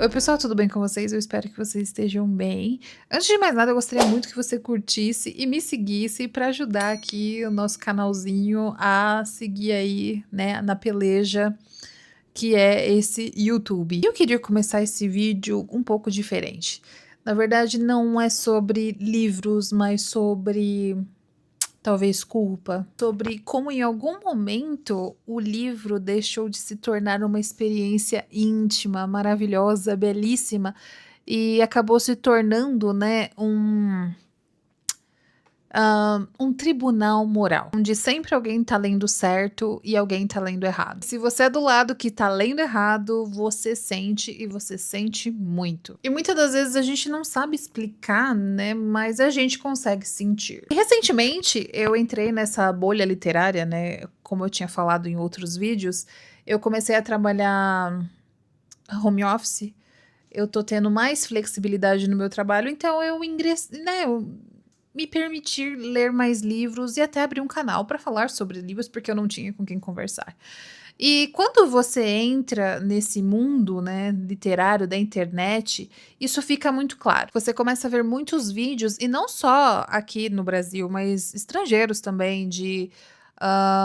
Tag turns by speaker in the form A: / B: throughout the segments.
A: Oi pessoal, tudo bem com vocês? Eu espero que vocês estejam bem. Antes de mais nada, eu gostaria muito que você curtisse e me seguisse para ajudar aqui o nosso canalzinho a seguir aí, né, na peleja que é esse YouTube. Eu queria começar esse vídeo um pouco diferente. Na verdade, não é sobre livros, mas sobre talvez culpa, sobre como em algum momento o livro deixou de se tornar uma experiência íntima, maravilhosa, belíssima e acabou se tornando, né, um tribunal moral, onde sempre alguém tá lendo certo e alguém tá lendo errado. Se você é do lado que tá lendo errado, você sente e você sente muito. E muitas das vezes a gente não sabe explicar, né, mas a gente consegue sentir. E recentemente eu entrei nessa bolha literária, né, como eu tinha falado em outros vídeos, eu comecei a trabalhar home office. Eu tô tendo mais flexibilidade no meu trabalho, então eu ingressei, né, eu me permitir ler mais livros e até abrir um canal para falar sobre livros, porque eu não tinha com quem conversar. E quando você entra nesse mundo, né, literário da internet, isso fica muito claro. Você começa a ver muitos vídeos, e não só aqui no Brasil, mas estrangeiros também, de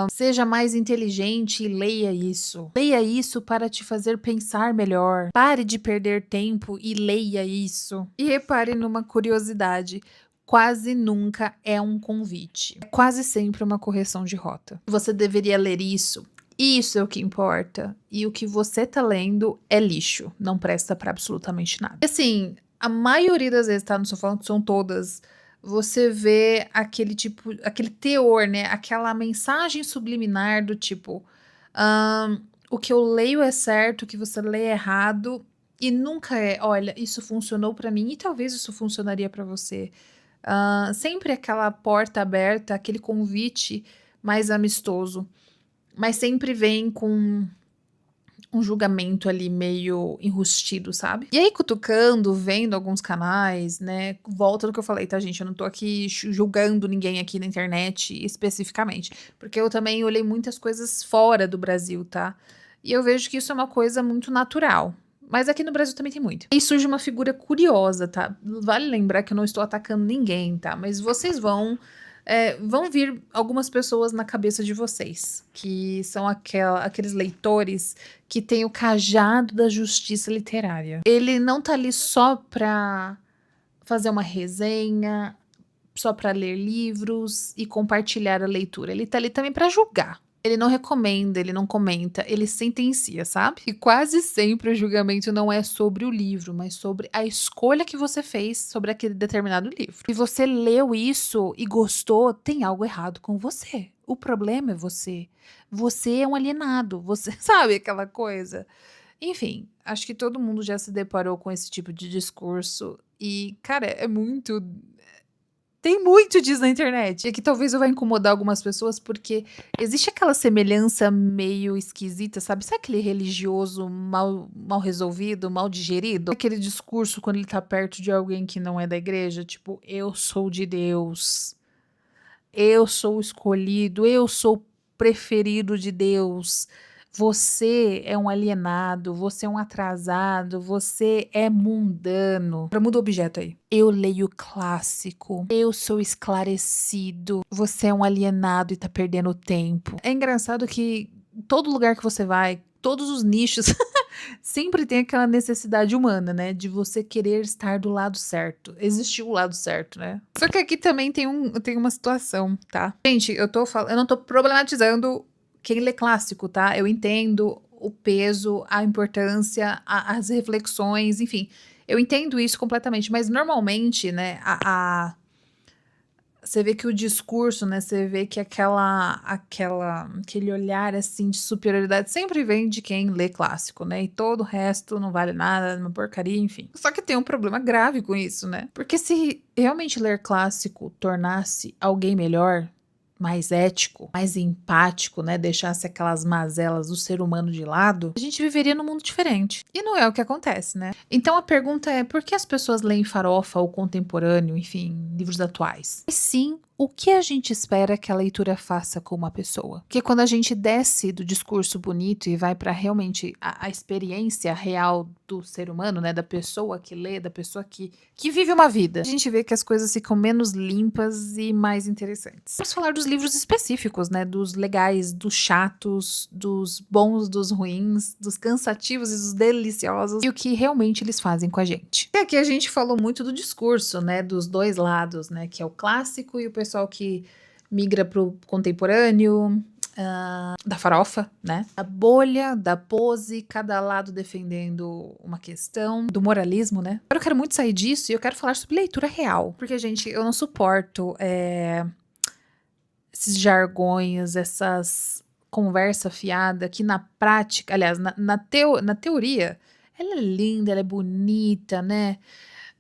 A: seja mais inteligente e leia isso. Leia isso para te fazer pensar melhor. Pare de perder tempo e leia isso. E repare numa curiosidade. Quase nunca é um convite. É quase sempre uma correção de rota. Você deveria ler isso. Isso é o que importa. E o que você tá lendo é lixo. Não presta pra absolutamente nada. E assim, a maioria das vezes, tá? Não estou falando que são todas. Você vê aquele tipo, aquele teor, né? Aquela mensagem subliminar do tipo, o que eu leio é certo, o que você lê é errado. E nunca é, olha, isso funcionou pra mim e talvez isso funcionaria pra você. Sempre aquela porta aberta, aquele convite mais amistoso, mas sempre vem com um julgamento ali meio enrustido, sabe? E aí, cutucando, vendo alguns canais, né? Volta do que eu falei, tá, gente? Eu não tô aqui julgando ninguém aqui na internet especificamente, porque eu também olhei muitas coisas fora do Brasil, tá? E eu vejo que isso é uma coisa muito natural. Mas aqui no Brasil também tem muito. E surge uma figura curiosa, tá? Vale lembrar que eu não estou atacando ninguém, tá? Mas vocês vão vir algumas pessoas na cabeça de vocês, que são aqueles leitores que têm o cajado da justiça literária. Ele não tá ali só pra fazer uma resenha, só pra ler livros e compartilhar a leitura. Ele tá ali também pra julgar. Ele não recomenda, ele não comenta, ele sentencia, sabe? E quase sempre o julgamento não é sobre o livro, mas sobre a escolha que você fez sobre aquele determinado livro. Se você leu isso e gostou, tem algo errado com você. O problema é você. Você é um alienado, você sabe aquela coisa. Enfim, acho que todo mundo já se deparou com esse tipo de discurso e, cara, tem muito disso na internet. E que talvez eu vá incomodar algumas pessoas, porque existe aquela semelhança meio esquisita, sabe? Sabe aquele religioso mal resolvido, mal digerido? Aquele discurso quando ele tá perto de alguém que não é da igreja, tipo, eu sou de Deus, eu sou o escolhido, eu sou o preferido de Deus. Você é um alienado, você é um atrasado, você é mundano. Muda o objeto aí. Eu leio clássico, eu sou esclarecido, você é um alienado e tá perdendo tempo. É engraçado que todo lugar que você vai, todos os nichos, sempre tem aquela necessidade humana, né, de você querer estar do lado certo. Existiu o lado certo, né. Só que aqui também tem uma situação, tá. Gente, eu não tô problematizando quem lê clássico, tá. Eu entendo o peso, a importância, as reflexões, enfim, eu entendo isso completamente, mas normalmente, né, você vê que o discurso, né, você vê que aquele olhar, assim, de superioridade sempre vem de quem lê clássico, né, e todo o resto não vale nada, é uma porcaria, enfim. Só que tem um problema grave com isso, né, porque se realmente ler clássico tornasse alguém melhor, mais ético, mais empático, né, deixasse aquelas mazelas do ser humano de lado, a gente viveria num mundo diferente. E não é o que acontece, né? Então a pergunta é, por que as pessoas leem farofa ou contemporâneo, enfim, livros atuais? Sim, o que a gente espera que a leitura faça com uma pessoa? Porque quando a gente desce do discurso bonito e vai para realmente a experiência real do ser humano, né, da pessoa que lê, da pessoa que vive uma vida, a gente vê que as coisas ficam menos limpas e mais interessantes. Vamos falar dos livros específicos, né, dos legais, dos chatos, dos bons, dos ruins, dos cansativos e dos deliciosos, e o que realmente eles fazem com a gente. E aqui a gente falou muito do discurso, né, dos dois lados, né, que é o clássico e o pessoal que migra pro contemporâneo, da farofa, né? Da bolha, da pose, cada lado defendendo uma questão, do moralismo, né? Agora eu quero muito sair disso e eu quero falar sobre leitura real. Porque, gente, eu não suporto esses jargões, essas conversa fiada que na prática, aliás, na teoria, ela é linda, ela é bonita, né?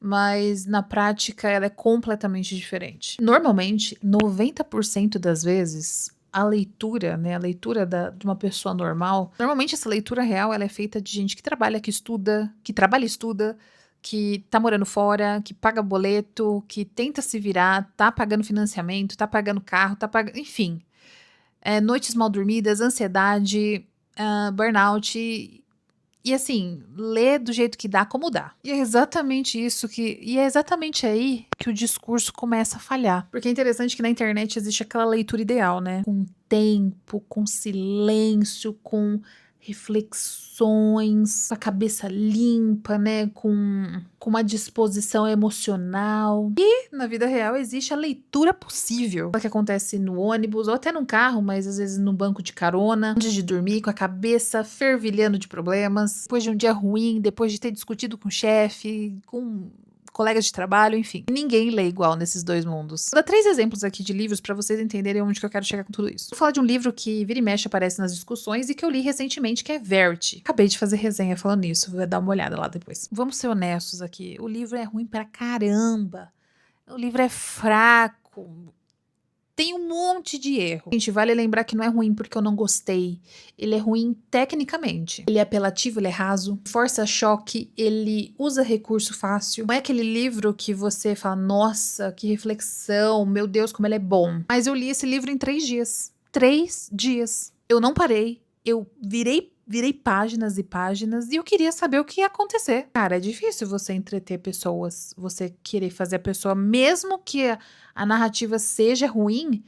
A: Mas na prática ela é completamente diferente. Normalmente, 90% das vezes, a leitura, né, a leitura de uma pessoa normal, normalmente essa leitura real ela é feita de gente que trabalha, que estuda, que trabalha e estuda, que tá morando fora, que paga boleto, que tenta se virar, tá pagando financiamento, tá pagando carro, tá pagando, enfim, noites mal dormidas, ansiedade, burnout. E assim, lê do jeito que dá, como dá. E é exatamente aí que o discurso começa a falhar. Porque é interessante que na internet existe aquela leitura ideal, né? Com tempo, com silêncio, com reflexões, a cabeça limpa, né? Com uma disposição emocional. E na vida real existe a leitura possível, que acontece no ônibus ou até num carro, mas às vezes no banco de carona, antes de dormir, com a cabeça fervilhando de problemas, depois de um dia ruim, depois de ter discutido com o chefe, com colegas de trabalho, enfim. Ninguém lê igual nesses dois mundos. Vou dar 3 exemplos aqui de livros para vocês entenderem onde que eu quero chegar com tudo isso. Vou falar de um livro que vira e mexe aparece nas discussões e que eu li recentemente, que é Verity. Acabei de fazer resenha falando nisso, vou dar uma olhada lá depois. Vamos ser honestos aqui, o livro é ruim pra caramba. O livro é fraco. Tem um monte de erro. Gente, vale lembrar que não é ruim porque eu não gostei. Ele é ruim tecnicamente. Ele é apelativo, ele é raso. Força choque, ele usa recurso fácil. Não é aquele livro que você fala, nossa, que reflexão, meu Deus, como ele é bom. Mas eu li esse livro em 3 dias. 3 dias. Eu não parei. Eu virei páginas e páginas e eu queria saber o que ia acontecer. Cara, é difícil você entreter pessoas, você querer fazer a pessoa, mesmo que a narrativa seja ruim,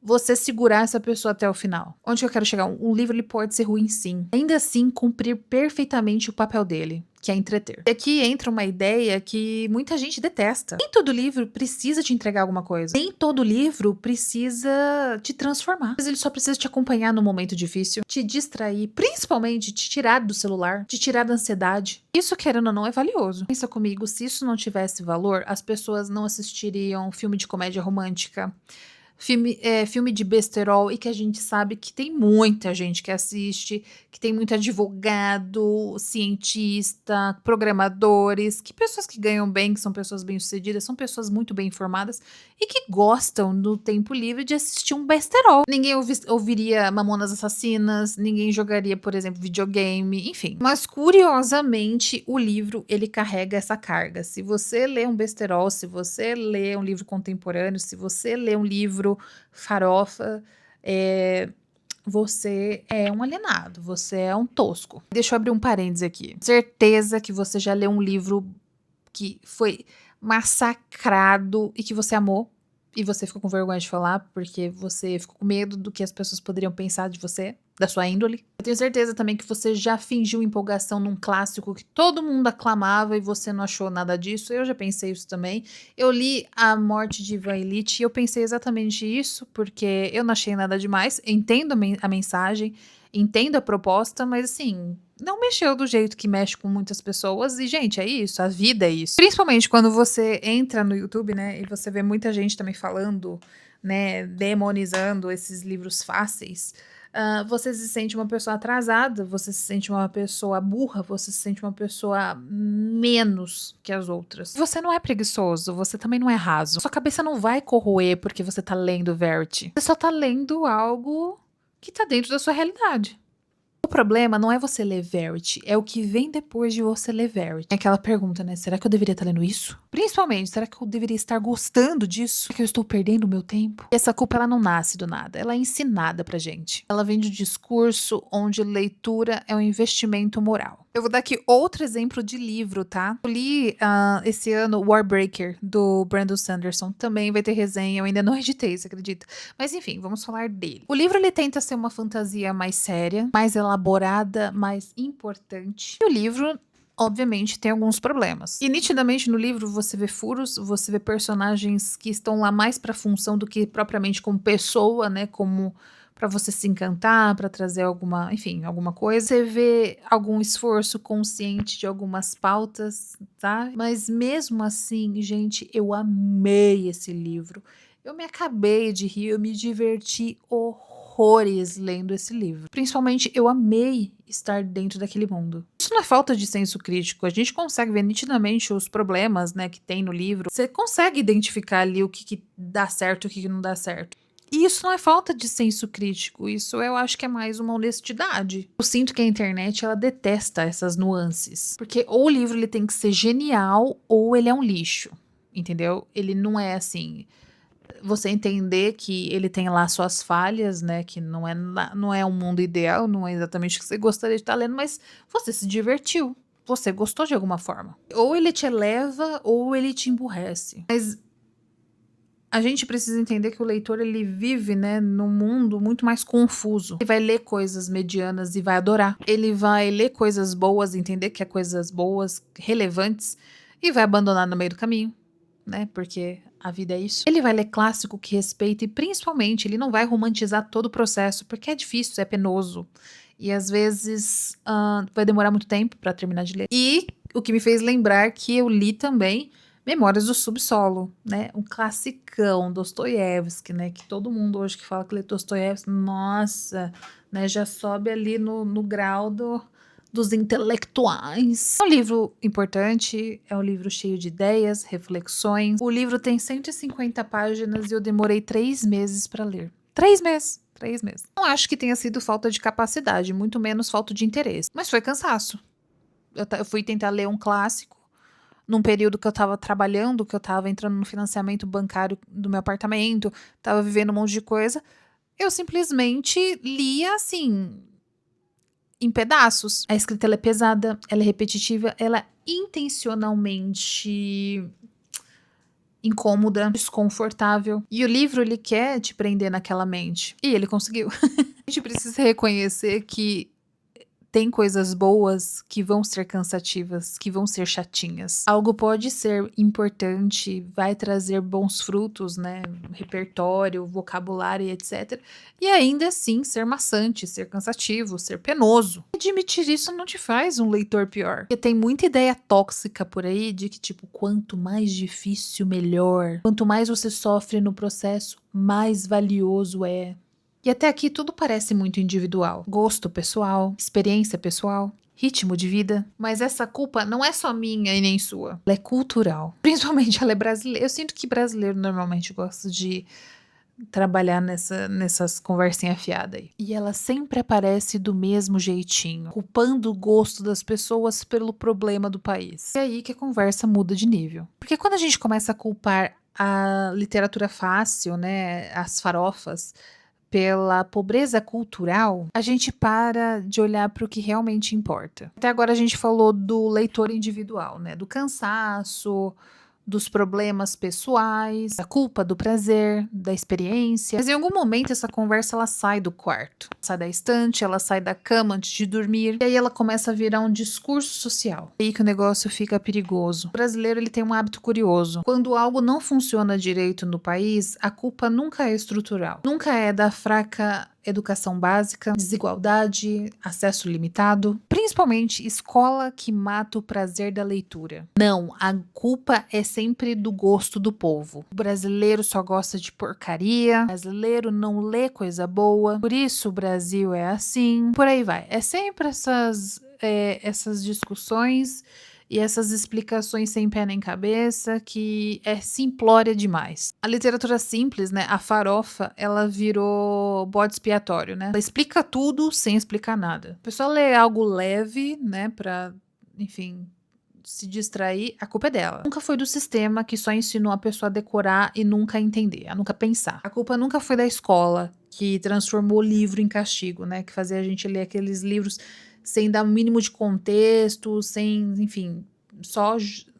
A: você segurar essa pessoa até o final. Onde eu quero chegar? Um livro ele pode ser ruim sim. Ainda assim, cumprir perfeitamente o papel dele, que é entreter. E aqui entra uma ideia que muita gente detesta. Nem todo livro precisa te entregar alguma coisa. Nem todo livro precisa te transformar. Mas ele só precisa te acompanhar no momento difícil, te distrair, principalmente te tirar do celular, te tirar da ansiedade. Isso, querendo ou não, é valioso. Pensa comigo, se isso não tivesse valor, as pessoas não assistiriam filme de comédia romântica, filme de besterol, e que a gente sabe que tem muita gente que assiste, que tem muito advogado, cientista, programadores, que pessoas que ganham bem, que são pessoas bem-sucedidas, são pessoas muito bem informadas e que gostam no tempo livre de assistir um besterol. Ninguém ouviria Mamonas Assassinas, ninguém jogaria, por exemplo, videogame, enfim. Mas curiosamente, o livro ele carrega essa carga. Se você lê um besterol, se você lê um livro contemporâneo, se você lê um livro farofa, você é um alienado, você é um tosco. Deixa eu abrir um parênteses aqui. Certeza que você já leu um livro que foi massacrado e que você amou, e você ficou com vergonha de falar porque você ficou com medo do que as pessoas poderiam pensar de você, da sua índole. Eu tenho certeza também que você já fingiu empolgação num clássico que todo mundo aclamava e você não achou nada disso. Eu já pensei isso também. Eu li A Morte de Ivan Ilitch e eu pensei exatamente isso, porque eu não achei nada demais. Entendo a mensagem, entendo a proposta, mas assim, não mexeu do jeito que mexe com muitas pessoas. E, gente, é isso, a vida é isso. Principalmente quando você entra no YouTube, né, e você vê muita gente também falando, né, demonizando esses livros fáceis. Você se sente uma pessoa atrasada, você se sente uma pessoa burra, você se sente uma pessoa menos que as outras. Você não é preguiçoso, você também não é raso. Sua cabeça não vai corroer porque você tá lendo Verity. Você só tá lendo algo que tá dentro da sua realidade. O problema não é você ler Verity, é o que vem depois de você ler Verity. É aquela pergunta, né? Será que eu deveria estar lendo isso? Principalmente, será que eu deveria estar gostando disso? Será que eu estou perdendo o meu tempo? E essa culpa, ela não nasce do nada, ela é ensinada pra gente. Ela vem de um discurso onde leitura é um investimento moral. Eu vou dar aqui outro exemplo de livro, tá? Eu li esse ano Warbreaker, do Brandon Sanderson. Também vai ter resenha, eu ainda não editei, você acredita? Mas enfim, vamos falar dele. O livro, ele tenta ser uma fantasia mais séria, mais elaborada, mais importante. E o livro, obviamente, tem alguns problemas. E nitidamente no livro você vê furos, você vê personagens que estão lá mais pra função do que propriamente como pessoa, né? Como pra você se encantar, pra trazer alguma, enfim, alguma coisa. Você vê algum esforço consciente de algumas pautas, tá? Mas mesmo assim, gente, eu amei esse livro. Eu me acabei de rir, eu me diverti horrores lendo esse livro. Principalmente, eu amei estar dentro daquele mundo. Isso não é falta de senso crítico, a gente consegue ver nitidamente os problemas, né, que tem no livro. Você consegue identificar ali o que dá certo e o que não dá certo. E isso não é falta de senso crítico, isso eu acho que é mais uma honestidade. Eu sinto que a internet, ela detesta essas nuances. Porque ou o livro ele tem que ser genial, ou ele é um lixo, entendeu? Ele não é assim... Você entender que ele tem lá suas falhas, né, que não é um mundo ideal, não é exatamente o que você gostaria de estar lendo, mas você se divertiu, você gostou de alguma forma. Ou ele te eleva, ou ele te emburrece. Mas a gente precisa entender que o leitor, ele vive, né, num mundo muito mais confuso. Ele vai ler coisas medianas e vai adorar. Ele vai ler coisas boas, entender que é coisas boas, relevantes, e vai abandonar no meio do caminho, né, porque a vida é isso. Ele vai ler clássico que respeita e, principalmente, ele não vai romantizar todo o processo, porque é difícil, é penoso. E às vezes vai demorar muito tempo pra terminar de ler. E o que me fez lembrar que eu li também Memórias do Subsolo, né? Um classicão, Dostoiévski, né? Que todo mundo hoje que fala que lê Dostoiévski, nossa, né? Já sobe ali no grau dos intelectuais. É um livro importante, é um livro cheio de ideias, reflexões. O livro tem 150 páginas e eu demorei 3 meses para ler. 3 meses! 3 meses. Não acho que tenha sido falta de capacidade, muito menos falta de interesse. Mas foi cansaço. Eu fui tentar ler um clássico num período que eu tava trabalhando, que eu tava entrando no financiamento bancário do meu apartamento, tava vivendo um monte de coisa. Eu simplesmente lia assim, em pedaços. A escrita ela é pesada, ela é repetitiva, ela é intencionalmente incômoda, desconfortável. E o livro, ele quer te prender naquela mente. E ele conseguiu. A gente precisa reconhecer que tem coisas boas que vão ser cansativas, que vão ser chatinhas. Algo pode ser importante, vai trazer bons frutos, né? Repertório, vocabulário e etc. E ainda assim ser maçante, ser cansativo, ser penoso. Admitir isso não te faz um leitor pior. Porque tem muita ideia tóxica por aí de que, tipo, quanto mais difícil, melhor. Quanto mais você sofre no processo, mais valioso é. E até aqui tudo parece muito individual. Gosto pessoal, experiência pessoal, ritmo de vida. Mas essa culpa não é só minha e nem sua. Ela é cultural. Principalmente ela é brasileira. Eu sinto que brasileiro normalmente gosta de trabalhar nessas conversinhas afiadas aí. E ela sempre aparece do mesmo jeitinho, culpando o gosto das pessoas pelo problema do país. É aí que a conversa muda de nível. Porque quando a gente começa a culpar a literatura fácil, né, as farofas, pela pobreza cultural, a gente para de olhar para o que realmente importa. Até agora a gente falou do leitor individual, né? Do cansaço, dos problemas pessoais, da culpa, do prazer, da experiência. Mas em algum momento essa conversa ela sai do quarto, sai da estante, ela sai da cama antes de dormir, e aí ela começa a virar um discurso social. É aí que o negócio fica perigoso. O brasileiro ele tem um hábito curioso. Quando algo não funciona direito no país, a culpa nunca é estrutural. Nunca é da fraca educação básica, desigualdade, acesso limitado, principalmente escola que mata o prazer da leitura. Não, a culpa é sempre do gosto do povo. O brasileiro só gosta de porcaria, o brasileiro não lê coisa boa, por isso o Brasil é assim, por aí vai. É sempre essas discussões e essas explicações sem pé nem cabeça que é simplória demais. A literatura simples, né, a farofa, ela virou bode expiatório, né? Ela explica tudo sem explicar nada. A pessoa lê algo leve, né, pra, enfim, se distrair, a culpa é dela. Nunca foi do sistema que só ensinou a pessoa a decorar e nunca entender, a nunca pensar. A culpa nunca foi da escola, que transformou o livro em castigo, né? Que fazia a gente ler aqueles livros sem dar o mínimo de contexto, sem, enfim, só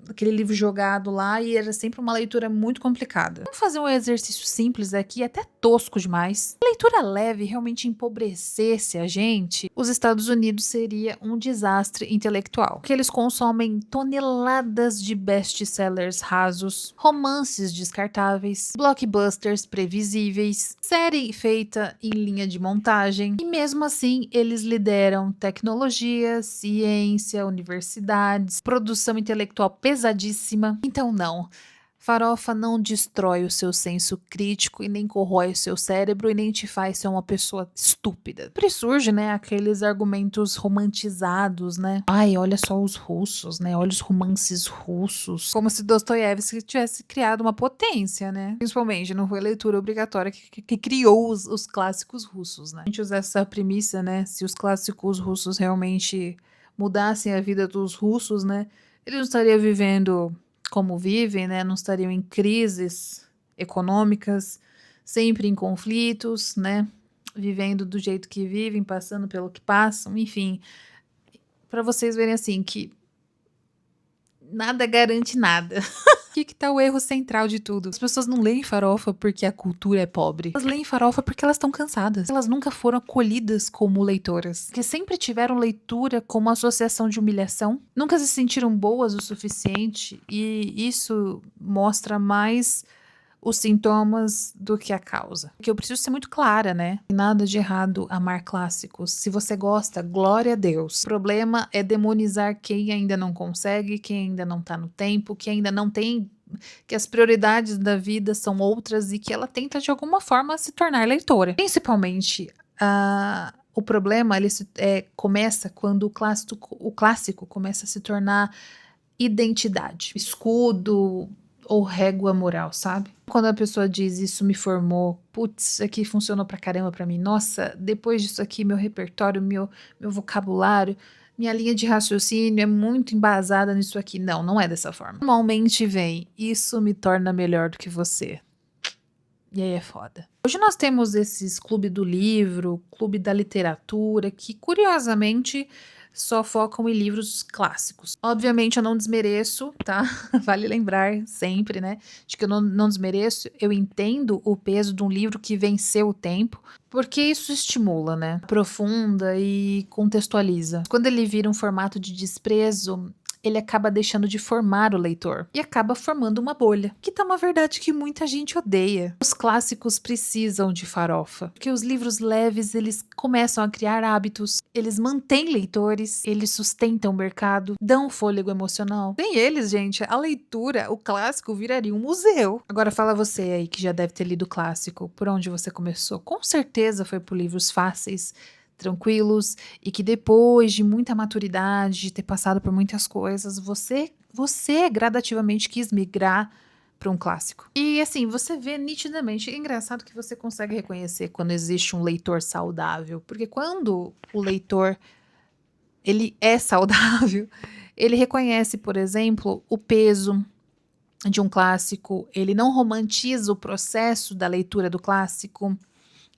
A: aquele livro jogado lá e era sempre uma leitura muito complicada. Vamos fazer um exercício simples aqui, até tosco demais. Se a leitura leve realmente empobrecesse a gente, os Estados Unidos seria um desastre intelectual. Porque eles consomem toneladas de best-sellers rasos, romances descartáveis, blockbusters previsíveis, série feita em linha de montagem, e mesmo assim eles lideram tecnologia, ciência, universidades, produção intelectual pesadíssima. Então não, farofa não destrói o seu senso crítico e nem corrói o seu cérebro e nem te faz ser uma pessoa estúpida. Por isso surge, né, aqueles argumentos romantizados, né? Ai, olha só os russos, né? Olha os romances russos. Como se Dostoiévski tivesse criado uma potência, né? Principalmente, não foi a leitura obrigatória que criou os clássicos russos, né? A gente usa essa premissa, né? Se os clássicos russos realmente mudassem a vida dos russos, né? Eles não estariam vivendo como vivem, né? Não estariam em crises econômicas, sempre em conflitos, né? Vivendo do jeito que vivem, passando pelo que passam, enfim. Para vocês verem assim que nada garante nada. Aqui que tá o erro central de tudo. As pessoas não leem farofa porque a cultura é pobre. Elas leem farofa porque elas estão cansadas. Elas nunca foram acolhidas como leitoras. Porque sempre tiveram leitura como associação de humilhação. Nunca se sentiram boas o suficiente. E isso mostra mais os sintomas do que a causa. Porque eu preciso ser muito clara, né? Nada de errado amar clássicos. Se você gosta, glória a Deus. O problema é demonizar quem ainda não consegue, quem ainda não tá no tempo, quem ainda não tem, que as prioridades da vida são outras e que ela tenta de alguma forma se tornar leitora. Principalmente, o problema começa quando o clássico começa a se tornar identidade, escudo ou régua moral, sabe? Quando a pessoa diz isso me formou, putz, isso aqui funcionou pra caramba pra mim, nossa, depois disso aqui meu repertório, meu vocabulário, minha linha de raciocínio é muito embasada nisso aqui. Não, não é dessa forma. Normalmente vem, isso me torna melhor do que você. E aí é foda. Hoje nós temos esses clube do livro, clube da literatura, que curiosamente só focam em livros clássicos. Obviamente eu não desmereço, tá? Vale lembrar sempre, né? De que eu não desmereço, eu entendo o peso de um livro que venceu o tempo, porque isso estimula, né? Aprofunda e contextualiza. Quando ele vira um formato de desprezo, ele acaba deixando de formar o leitor e acaba formando uma bolha, que tá uma verdade que muita gente odeia. Os clássicos precisam de farofa, porque os livros leves, eles começam a criar hábitos, eles mantêm leitores, eles sustentam o mercado, dão fôlego emocional. Sem eles, gente, a leitura, o clássico viraria um museu. Agora fala você aí que já deve ter lido o clássico, por onde você começou? Com certeza foi por livros fáceis, tranquilos, e que depois de muita maturidade, de ter passado por muitas coisas, você gradativamente quis migrar para um clássico. E assim, você vê nitidamente, é engraçado que você consegue reconhecer quando existe um leitor saudável, porque quando o leitor ele é saudável, ele reconhece, por exemplo, o peso de um clássico, ele não romantiza o processo da leitura do clássico,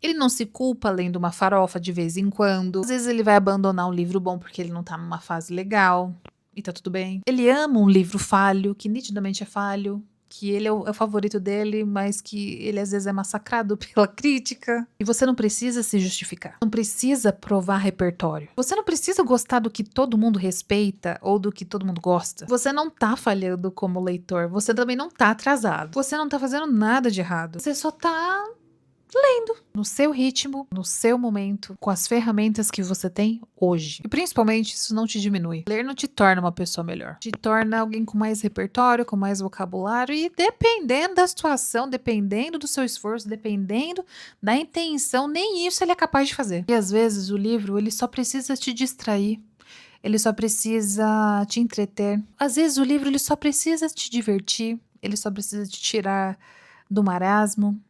A: ele não se culpa lendo uma farofa de vez em quando. Às vezes ele vai abandonar um livro bom porque ele não tá numa fase legal. E tá tudo bem. Ele ama um livro falho, que nitidamente é falho. Que ele é o favorito dele, mas que ele às vezes é massacrado pela crítica. E você não precisa se justificar. Não precisa provar repertório. Você não precisa gostar do que todo mundo respeita ou do que todo mundo gosta. Você não tá falhando como leitor. Você também não tá atrasado. Você não tá fazendo nada de errado. Você só tá lendo no seu ritmo, no seu momento, com as ferramentas que você tem hoje. E principalmente isso não te diminui. Ler não te torna uma pessoa melhor. Te torna alguém com mais repertório, com mais vocabulário e dependendo da situação, dependendo do seu esforço, dependendo da intenção, nem isso ele é capaz de fazer. E às vezes o livro ele só precisa te distrair. ele só precisa te entreter. Às vezes o livro ele só precisa te divertir, ele só precisa te tirar do marasmo,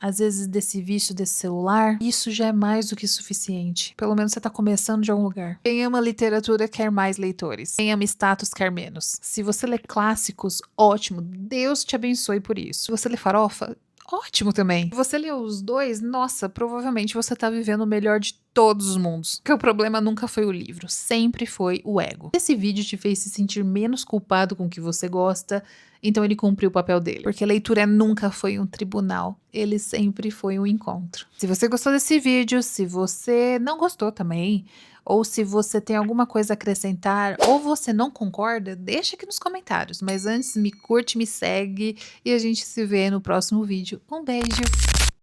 A: às vezes desse vício desse celular. Isso já é mais do que suficiente. Pelo menos você tá começando de algum lugar. Quem ama literatura quer mais leitores. Quem ama status quer menos. Se você lê clássicos, ótimo, Deus te abençoe por isso. Se você lê farofa, ótimo também. Se você lê os dois, nossa, provavelmente você tá vivendo o melhor de todos os mundos. Porque o problema nunca foi o livro, sempre foi o ego. Esse vídeo te fez se sentir menos culpado com o que você gosta, então ele cumpriu o papel dele. Porque leitura nunca foi um tribunal, ele sempre foi um encontro. Se você gostou desse vídeo, se você não gostou também, ou se você tem alguma coisa a acrescentar, ou você não concorda, deixa aqui nos comentários. Mas antes, me curte, me segue e a gente se vê no próximo vídeo. Um beijo!